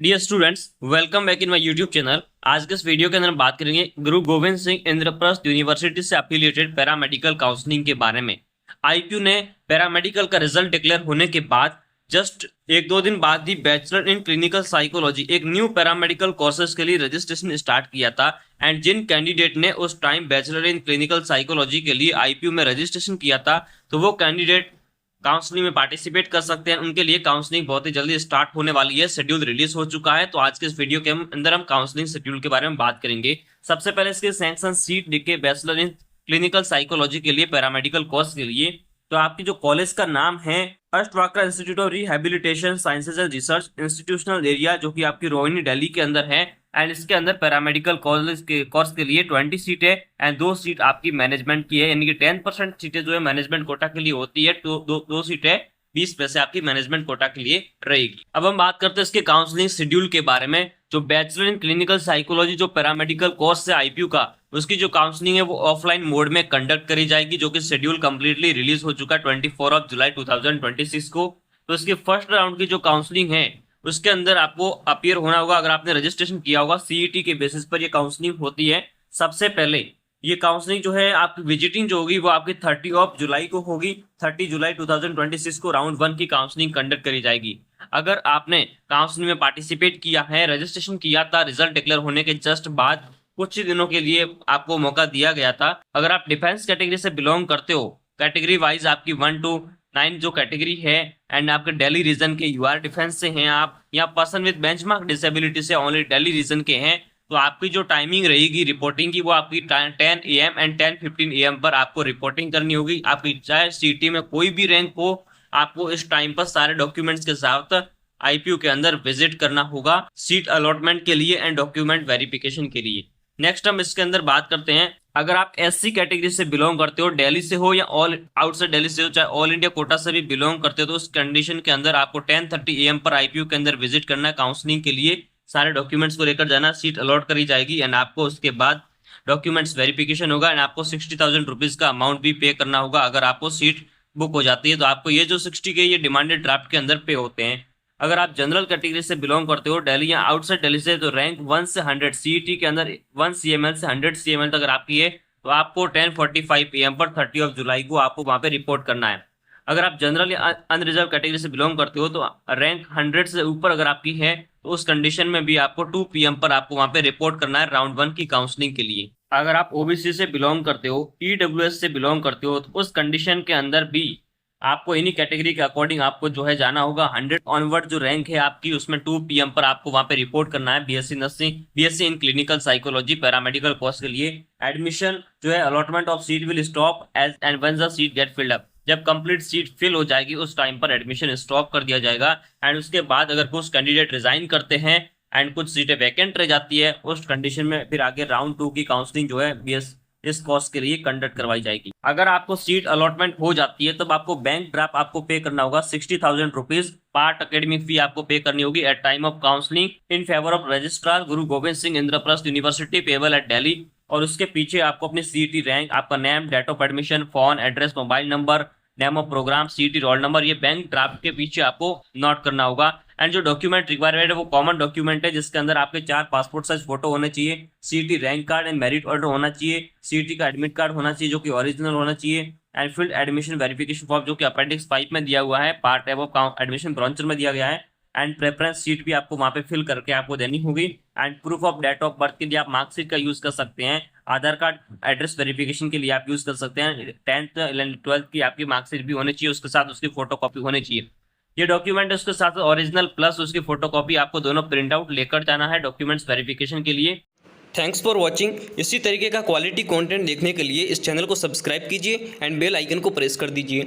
Dear students, welcome back in my YouTube channel. आज के इस वीडियो के अंदर हम बात करेंगे गुरु गोविंद सिंह इंद्रप्रस्थ यूनिवर्सिटी से एफिलिएटेड पैरामेडिकल काउंसलिंग के बारे में। आईपीयू ने पैरामेडिकल का रिजल्ट डिक्लेयर होने के बाद जस्ट एक दो दिन बाद ही बैचलर इन क्लिनिकल साइकोलॉजी एक न्यू पैरामेडिकल कोर्सेज के लिए रजिस्ट्रेशन स्टार्ट किया था। एंड जिन कैंडिडेट ने उस time bachelor in clinical psychology के लिए आईपीयू में रजिस्ट्रेशन किया था, तो वो कैंडिडेट काउंसलिंग में पार्टिसिपेट कर सकते हैं। उनके लिए काउंसलिंग बहुत ही जल्दी स्टार्ट होने वाली है, शेड्यूल रिलीज हो चुका है। तो आज के इस वीडियो के अंदर हम काउंसलिंग शेड्यूल के बारे में बात करेंगे। सबसे पहले इसके सैंक्शन सीट लिखे बैचलर इन क्लिनिकल साइकोलॉजी के लिए पैरामेडिकल कोर्स के लिए। तो आपकी जो कॉलेज का नाम है Ashtavakra institute of rehabilitation sciences and research institutional area, जो कि आपकी रोहिणी दिल्ली के अंदर है। एंड इसके अंदर पैरामेडिकल कॉलेज के कोर्स के लिए 20 सीट है एंड 2 सीट आपकी मैनेजमेंट की है, यानी कि 10% सीटें जो है मैनेजमेंट कोटा के लिए होती है। तो दो सीटें 20 पैसे आपकी मैनेजमेंट कोटा के लिए रहेगी। अब हम बात करते हैं इसके काउंसलिंग शेड्यूल के बारे में। जो बैचलर इन क्लिनिकल साइकोलॉजी जो पैरामेडिकल कोर्स है आईपीयू का, उसकी जो काउंसलिंग है वो ऑफलाइन मोड में कंडक्ट करी जाएगी, जो कि शेड्यूल कंप्लीटली रिलीज हो चुका है 24 जुलाई 2026 को। तो इसके फर्स्ट राउंड की जो काउंसलिंग है उसके अंदर आपको अपीयर होना होगा। अगर आपने रजिस्ट्रेशन किया होगा सीईटी के बेसिस पर ये काउंसलिंग होती है। सबसे पहले ये काउंसलिंग जो है आपकी विजिटिंग जो होगी वो आपकी 30 जुलाई को होगी। 30 जुलाई 2026 को राउंड 1 की काउंसलिंग कंडक्ट करी जाएगी। अगर आपने काउंसलिंग में पार्टिसिपेट किया है, रजिस्ट्रेशन किया था, रिजल्ट डिक्लेयर होने के जस्ट बाद कुछ ही दिनों के लिए आपको मौका दिया गया था। अगर आप डिफेंस कैटेगरी से बिलोंग करते हो, कैटेगरी वाइज आपकी 1 to 9 जो कैटेगरी है, एंड आपके दिल्ली रीजन के यूआर डिफेंस से हैं आप, या पर्सन विद बेंचमार्क डिसेबिलिटी से ओनली दिल्ली रीजन के हैं, तो आपकी जो टाइमिंग रहेगी रिपोर्टिंग की वो आपकी 10 AM एंड 10:15 AM पर आपको रिपोर्टिंग करनी होगी। आपकी चाहे सीटी में कोई भी रैंक हो, आपको इस टाइम पर सारे डॉक्यूमेंट्स के साथ आईपीयू के अंदर विजिट करना होगा सीट अलॉटमेंट के लिए एंड डॉक्यूमेंट वेरिफिकेशन के लिए। नेक्स्ट हम इसके अंदर बात करते हैं, अगर आप एससी कैटेगरी से बिलोंग करते हो, दिल्ली से हो या ऑल आउटसाइड दिल्ली से हो, चाहे ऑल इंडिया कोटा से भी बिलोंग करते हो, तो उस कंडीशन के अंदर आपको 10:30 AM पर आईपीयू के अंदर विजिट करना है काउंसलिंग के लिए। सारे डॉक्यूमेंट्स को लेकर जाना, सीट अलॉट करी जाएगी एंड आपको उसके बाद डॉक्यूमेंट्स वेरिफिकेशन होगा एंड आपको 60,000 रुपीज का अमाउंट भी पे करना होगा। अगर आपको सीट बुक हो जाती है तो आपको ये जो 60 के ये डिमांडेड ड्राफ्ट के अंदर पे होते हैं। अगर आप जनरल कैटेगरी से बिलोंग करते हो दिल्ली या आउटसाइड दिल्ली से, तो रैंक 1 से 100 सीईटी के अंदर 1 CML से 100 CML तक अगर आपकी है, तो आपको 10:45 AM पर 30 जुलाई को आपको वहां पे रिपोर्ट करना है। अगर आप जनरल या अनरिजर्व कैटेगरी से बिलोंग करते हो, तो रैंक 100 से ऊपर अगर आपकी है, तो उस कंडीशन में भी आपको 2 PM पर आपको वहां पे रिपोर्ट करना है राउंड 1 की काउंसलिंग के लिए। अगर आप ओबीसी से बिलोंग करते हो, ईडब्ल्यूएस से बिलोंग करते हो, तो उस कंडीशन के अंदर भी आपको इन्हीं कैटेगरी के अकॉर्डिंग आपको जो है जाना होगा। 100 ऑनवर्ड जो रैंक है आपकी, उसमें 2 PM पर आपको वहां पे रिपोर्ट करना है BSc nursing, BSc in clinical psychology paramedical course के लिए। एडमिशन जो है allotment of seat will stop as and when the seat get filled up. जब कंप्लीट सीट फिल हो जाएगी उस टाइम पर एडमिशन स्टॉप कर दिया जाएगा। एंड उसके बाद अगर कुछ कैंडिडेट रिजाइन करते हैं एंड कुछ सीटें वैकेंट रह जाती है, उस कंडीशन में फिर आगे राउंड 2 की काउंसलिंग जो है बीएस इस कोर्स के लिए कंडक्ट करवाई जाएगी। अगर आपको सीट अलॉटमेंट हो जाती है, तब आपको बैंक ड्राफ्ट आपको पे करना होगा 60,000 रुपीज। पार्ट एकेडमिक फी आपको पे करनी होगी at time of counselling in favour of registrar Guru Gobind Singh Indraprastha university payable at Delhi. और उसके पीछे आपको अपनी सीईटी रैंक, आपका name, date of admission, phone address, mobile number, name of programme, CET roll number, ये बैंक ड्राफ्ट के पीछे आपको नोट करना होगा। एंड जो डॉक्यूमेंट रिक्वायरमेंट है वो कॉमन डॉक्यूमेंट है, जिसके अंदर आपके 4 पासपोर्ट साइज फोटो होने चाहिए, CET rank card and merit order होना चाहिए, सीईटी का एडमिट कार्ड होना चाहिए जो कि ओरिजिनल होना चाहिए, and field admission verification form जो कि अपेंडिक्स 5 में दिया हुआ है, पार्ट ऑफ एडमिशन ब्रांचर में दिया गया है। एंड प्रेफरेंस सीट भी आपको वहां पे फिल करके आपको देनी होगी। And proof of date of birth के लिए आप मार्कशीट का यूज कर सकते हैं। आधार कार्ड एड्रेस वेरिफिकेशन के लिए आप यूज कर सकते हैं। 10th 11th 12th की आपकी मार्कशीट भी होनी चाहिए, उसके साथ उसकी फोटो कॉपी होनी चाहिए। ये डॉक्यूमेंट उसके साथ ओरिजिनल प्लस उसकी फोटोकॉपी आपको दोनों प्रिंट आउट लेकर जाना है डॉक्यूमेंट्स वेरिफिकेशन के लिए। Thanks for watching. इसी तरीके का क्वालिटी कंटेंट देखने के लिए इस चैनल को सब्सक्राइब कीजिए एंड बेल आइकन को प्रेस कर दीजिए।